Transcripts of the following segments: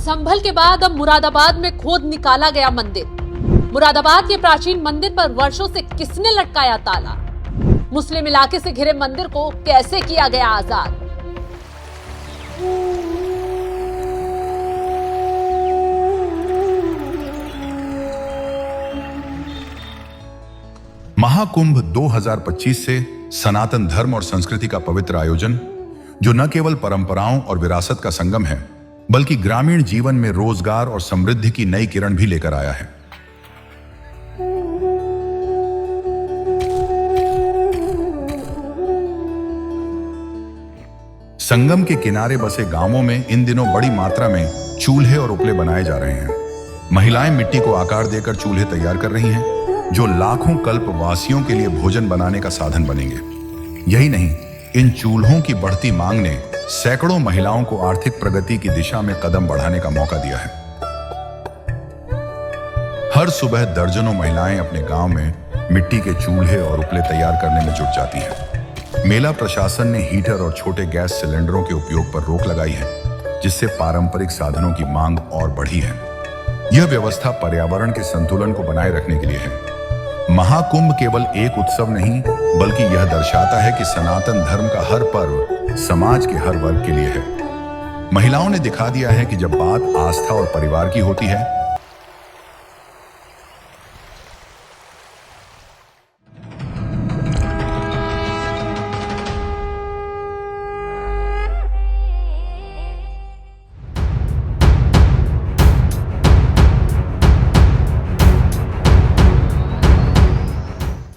संभल के बाद अब मुरादाबाद में खोद निकाला गया मंदिर। मुरादाबाद के प्राचीन मंदिर पर वर्षों से किसने लटकाया ताला? मुस्लिम इलाके से घिरे मंदिर को कैसे किया गया आजाद? महाकुंभ 2025 से सनातन धर्म और संस्कृति का पवित्र आयोजन, जो न केवल परंपराओं और विरासत का संगम है, बल्कि ग्रामीण जीवन में रोजगार और समृद्धि की नई किरण भी लेकर आया है। संगम के किनारे बसे गांवों में इन दिनों बड़ी मात्रा में चूल्हे और उपले बनाए जा रहे हैं। महिलाएं मिट्टी को आकार देकर चूल्हे तैयार कर रही हैं, जो लाखों कल्पवासियों के लिए भोजन बनाने का साधन बनेंगे। यही नहीं, इन चूल्हों की बढ़ती मांग ने सैकड़ों महिलाओं को आर्थिक प्रगति की दिशा में कदम बढ़ाने का मौका दिया है। हर सुबह दर्जनों महिलाएं अपने गांव में मिट्टी के चूल्हे और उपले तैयार करने में जुट जाती हैं। मेला प्रशासन ने हीटर और छोटे गैस सिलेंडरों के उपयोग पर रोक लगाई है, जिससे पारंपरिक साधनों की मांग और बढ़ी है। यह व्यवस्था पर्यावरण के संतुलन को बनाए रखने के लिए है। महाकुंभ केवल एक उत्सव नहीं, बल्कि यह दर्शाता है कि सनातन धर्म का हर पर्व समाज के हर वर्ग के लिए है। महिलाओं ने दिखा दिया है कि जब बात आस्था और परिवार की होती है,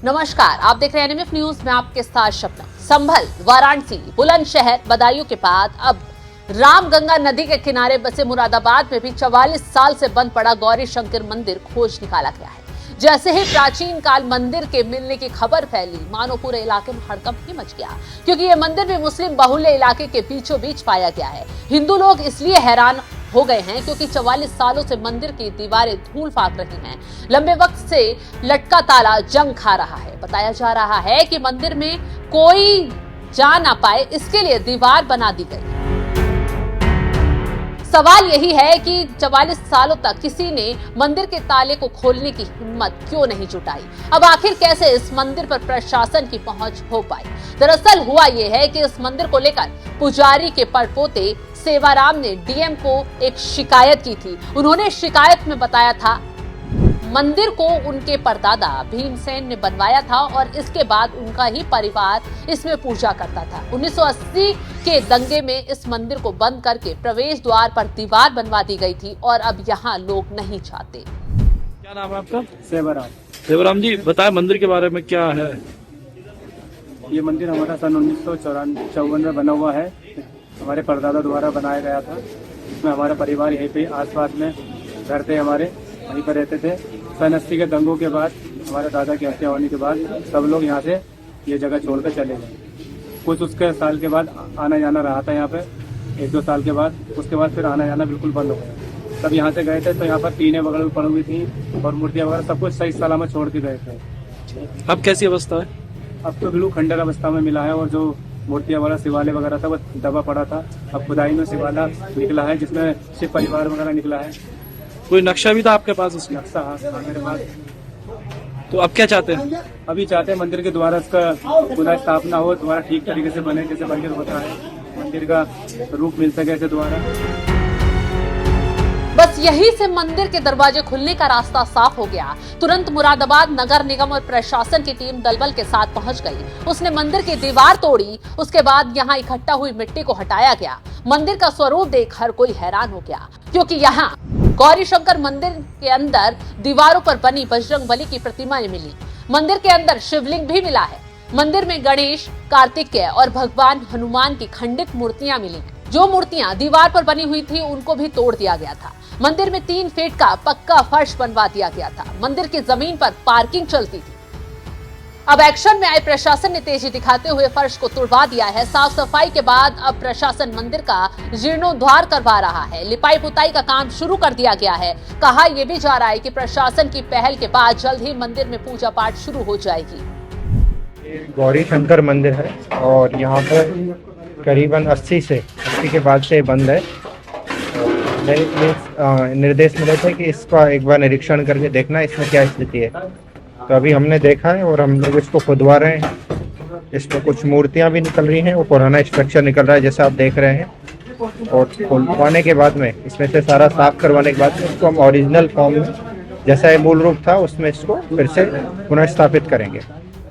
नमस्कार, आप देख रहे हैं एनएमएफ न्यूज में आपके साथ शबनम। संभल, वाराणसी, बुलंदशहर, बदायूं के बाद अब रामगंगा नदी के किनारे बसे मुरादाबाद में भी 44 साल से बंद पड़ा गौरी शंकर मंदिर खोज निकाला गया है। जैसे ही प्राचीन काल मंदिर के मिलने की खबर फैली, मानो पूरे इलाके में हड़कंप ही मच गया, क्योंकि यह मंदिर भी मुस्लिम बाहुल्य इलाके के बीचों बीच पाया गया है। हिंदू लोग इसलिए हैरान हो गए हैं क्योंकि 44 सालों से मंदिर की दीवारें धूल फाक रही हैं। लंबे वक्त से लटका ताला जंग खा रहा है। बताया जा रहा है कि मंदिर में कोई जा ना पाए, इसके लिए दीवार बना दी गई। सवाल यही है कि 44 सालों तक किसी ने मंदिर के ताले को खोलने की हिम्मत क्यों नहीं जुटाई? अब आखिर कैसे इस मंदिर पर प्रशासन की पहुंच हो पाई? दरअसल हुआ यह है कि इस मंदिर को लेकर पुजारी के परपोते सेवाराम ने डीएम को एक शिकायत की थी। उन्होंने शिकायत में बताया था मंदिर को उनके परदादा भीमसेन ने बनवाया था और इसके बाद उनका ही परिवार इसमें पूजा करता था। 1980 के दंगे में इस मंदिर को बंद करके प्रवेश द्वार पर दीवार बनवा दी गई थी और अब यहाँ लोग नहीं चाहते। क्या नाम है आपका? सेवाराम। सेवाराम जी, बताएं मंदिर के बारे में क्या है? ये मंदिर हमारा सन 1954 में बना हुआ है। हमारे परदादा द्वारा बनाया गया था। इसमें हमारा परिवार यहीं पे आसपास में घर थे, हमारे वहीं पर रहते थे। सन 80 के दंगों के बाद, हमारे दादा की हत्या होने के बाद सब लोग यहाँ से ये जगह छोड़कर चले गए। कुछ उसके साल के बाद आना जाना रहा था यहाँ पे, 1-2 साल के बाद। उसके बाद फिर आना जाना बिल्कुल बंद हो गया। तब यहाँ से गए थे तो यहाँ पर टीनें वगैरह भी पड़ी हुई थी और मूर्तियाँ वगैरह सब कुछ सही सलामत छोड़ के गए थे। अब कैसी अवस्था है? अब तो बिल्कुल खंडर अवस्था में मिला है और जो मूर्तियाँ वगैरह शिवालय वगैरह था वो दबा पड़ा था। अब खुदाई में शिवाला निकला है, जिसमें शिव परिवार वगैरह निकला है। कोई नक्शा भी था आपके पास उसमें? नक्शा हाँ मेरे पास। तो अब क्या चाहते हैं? अभी चाहते हैं मंदिर के द्वारा इसका पुनः स्थापना हो, द्वारा ठीक तरीके से बने जैसे मंदिर होता है, मंदिर का रूप मिल सके ऐसे द्वारा। बस यही से मंदिर के दरवाजे खुलने का रास्ता साफ हो गया। तुरंत मुरादाबाद नगर निगम और प्रशासन की टीम दलबल के साथ पहुंच गई। उसने मंदिर की दीवार तोड़ी। उसके बाद यहाँ इकट्ठा हुई मिट्टी को हटाया गया। मंदिर का स्वरूप देख हर कोई हैरान हो गया, क्योंकि यहाँ गौरी शंकर मंदिर के अंदर दीवारों पर बनी बजरंगबली की प्रतिमा मिली। मंदिर के अंदर शिवलिंग भी मिला है। मंदिर में गणेश, कार्तिकेय और भगवान हनुमान की खंडित मूर्तियां मिली। जो मूर्तियां दीवार पर बनी हुई थी उनको भी तोड़ दिया गया था। मंदिर में 3 फीट का पक्का फर्श बनवा दिया गया था। मंदिर की जमीन पर पार्किंग चलती थी। अब एक्शन में आए प्रशासन ने तेजी दिखाते हुए फर्श को तुड़वा दिया है। साफ सफाई के बाद अब प्रशासन मंदिर का जीर्णोद्धार करवा रहा है। लिपाई पुताई का काम शुरू कर दिया गया है। कहा यह भी जा रहा है कि प्रशासन की पहल के बाद जल्द ही मंदिर में पूजा पाठ शुरू हो जाएगी। गौरी शंकर मंदिर है और यहाँ पर करीबन 80 के बाद से बंद है। निर्देश मिले थे कि इसका एक बार निरीक्षण करके देखना इसमें क्या स्थिति है। तो अभी हमने देखा है और हम लोग इसको खुदवा रहे हैं। इसमें कुछ मूर्तियां भी निकल रही हैं, वो पुराना स्ट्रक्चर निकल रहा है जैसा आप देख रहे हैं। और खुलवाने के बाद में इसमें से सारा साफ करवाने के बाद में इसको हम ओरिजिनल फॉर्म में जैसा ये मूल रूप था उसमें इसको फिर से पुनः स्थापित करेंगे।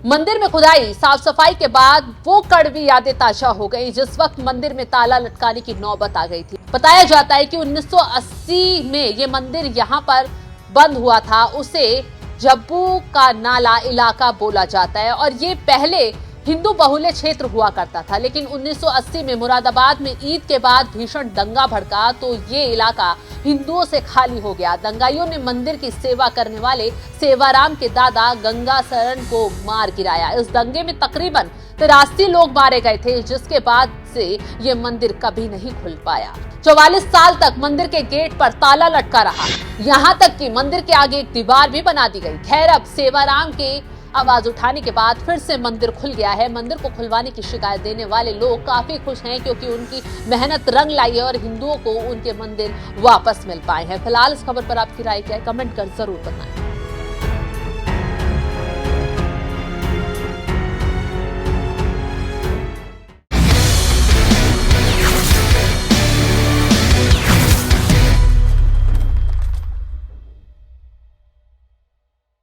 मंदिर में खुदाई साफ सफाई के बाद वो कड़वी यादें ताजा हो गई जिस वक्त मंदिर में ताला लटकाने की नौबत आ गई थी। बताया जाता है कि 1980 में ये मंदिर यहाँ पर बंद हुआ था। उसे जब्बू का नाला इलाका बोला जाता है और ये पहले हिंदू बहुल्य क्षेत्र हुआ करता था, लेकिन 1980 में मुरादाबाद में ईद के बाद भीषण दंगा भड़का तो ये इलाका हिंदुओं से खाली हो गया। दंगाइयों ने मंदिर की सेवा करने वाले सेवाराम के दादा गंगाशरण को मार गिराया। इस दंगे में तकरीबन 83 लोग मारे गए थे, जिसके बाद से ये मंदिर कभी नहीं खुल पाया। 44 साल तक मंदिर के गेट पर ताला लटका रहा, यहाँ तक कि मंदिर के आगे एक दीवार भी बना दी गई। खैर, अब सेवाराम के आवाज उठाने के बाद फिर से मंदिर खुल गया है। मंदिर को खुलवाने की शिकायत देने वाले लोग काफी खुश हैं क्योंकि उनकी मेहनत रंग लाई है और हिंदुओं को उनके मंदिर वापस मिल पाए हैं। फिलहाल इस खबर पर आपकी राय क्या है, कमेंट कर जरूर बताएं।